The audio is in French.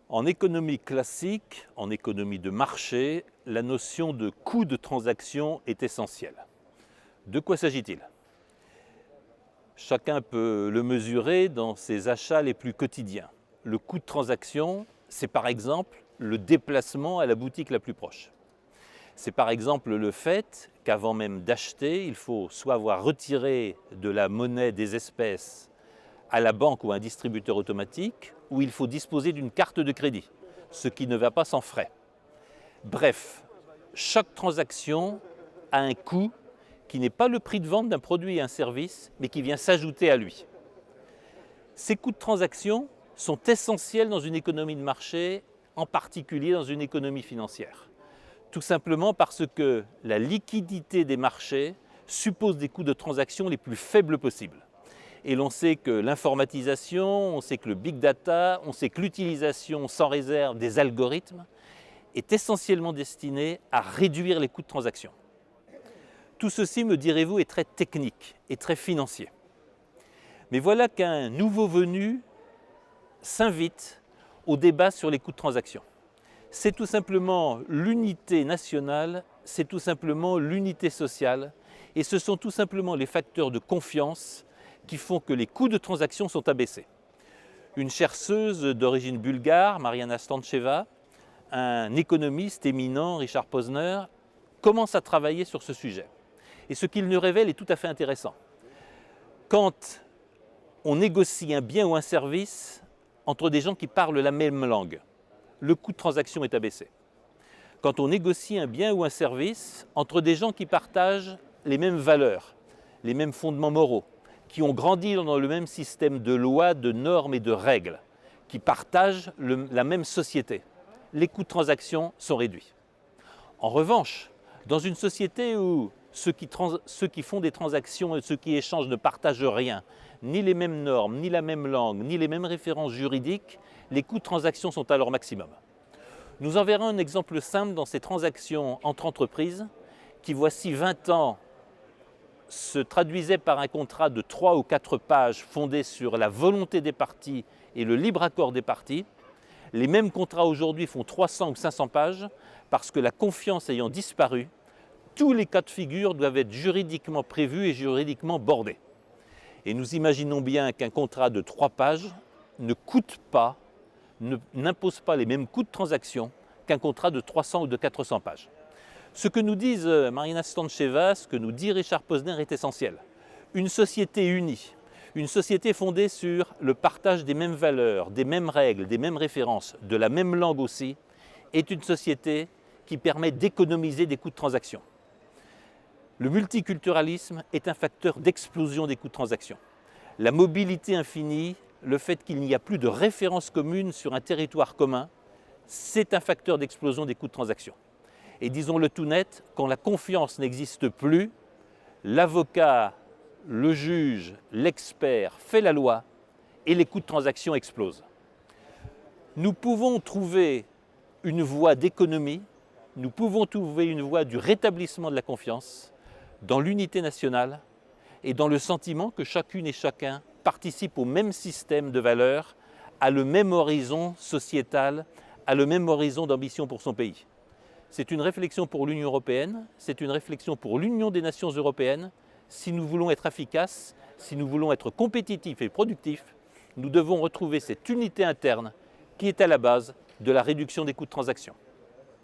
En économie classique, en économie de marché, la notion de coût de transaction est essentielle. De quoi s'agit-il? Chacun peut le mesurer dans ses achats les plus quotidiens. Le coût de transaction, c'est par exemple le déplacement à la boutique la plus proche. C'est par exemple le fait qu'avant même d'acheter, il faut soit avoir retiré de la monnaie des espèces à la banque ou à un distributeur automatique, ou il faut disposer d'une carte de crédit, ce qui ne va pas sans frais. Bref, chaque transaction a un coût qui n'est pas le prix de vente d'un produit et un service, mais qui vient s'ajouter à lui. Ces coûts de transaction sont essentiels dans une économie de marché, en particulier dans une économie financière. Tout simplement parce que la liquidité des marchés suppose des coûts de transaction les plus faibles possibles. Et l'on sait que l'informatisation, on sait que le big data, on sait que l'utilisation sans réserve des algorithmes est essentiellement destinée à réduire les coûts de transaction. Tout ceci, me direz-vous, est très technique et très financier. Mais voilà qu'un nouveau venu s'invite au débat sur les coûts de transaction. C'est tout simplement l'unité nationale, c'est tout simplement l'unité sociale, et ce sont tout simplement les facteurs de confiance qui font que les coûts de transaction sont abaissés. Une chercheuse d'origine bulgare, Mariana Stancheva, un économiste éminent, Richard Posner, commence à travailler sur ce sujet. Et ce qu'il nous révèle est tout à fait intéressant. Quand on négocie un bien ou un service entre des gens qui parlent la même langue, le coût de transaction est abaissé. Quand on négocie un bien ou un service entre des gens qui partagent les mêmes valeurs, les mêmes fondements moraux, qui ont grandi dans le même système de lois, de normes et de règles, qui partagent la même société, les coûts de transaction sont réduits. En revanche, dans une société où ceux qui font des transactions et ceux qui échangent ne partagent rien, ni les mêmes normes, ni la même langue, ni les mêmes références juridiques, les coûts de transaction sont à leur maximum. Nous en verrons un exemple simple dans ces transactions entre entreprises qui, voici 20 ans, se traduisaient par un contrat de 3 ou 4 pages fondé sur la volonté des parties et le libre accord des parties. Les mêmes contrats aujourd'hui font 300 ou 500 pages parce que la confiance ayant disparu, tous les cas de figure doivent être juridiquement prévus et juridiquement bordés. Et nous imaginons bien qu'un contrat de 3 pages ne coûte pas, n'impose pas les mêmes coûts de transaction qu'un contrat de 300 ou de 400 pages. Ce que nous disent Mariana Stancheva, ce que nous dit Richard Posner est essentiel. Une société unie, une société fondée sur le partage des mêmes valeurs, des mêmes règles, des mêmes références, de la même langue aussi, est une société qui permet d'économiser des coûts de transaction. Le multiculturalisme est un facteur d'explosion des coûts de transaction. La mobilité infinie, le fait qu'il n'y a plus de référence commune sur un territoire commun, c'est un facteur d'explosion des coûts de transaction. Et disons-le tout net, quand la confiance n'existe plus, l'avocat, le juge, l'expert fait la loi et les coûts de transaction explosent. Nous pouvons trouver une voie d'économie, nous pouvons trouver une voie du rétablissement de la confiance dans l'unité nationale et dans le sentiment que chacune et chacun participe au même système de valeurs, à le même horizon sociétal, à le même horizon d'ambition pour son pays. C'est une réflexion pour l'Union européenne, c'est une réflexion pour l'Union des nations européennes. Si nous voulons être efficaces, si nous voulons être compétitifs et productifs, nous devons retrouver cette unité interne qui est à la base de la réduction des coûts de transaction.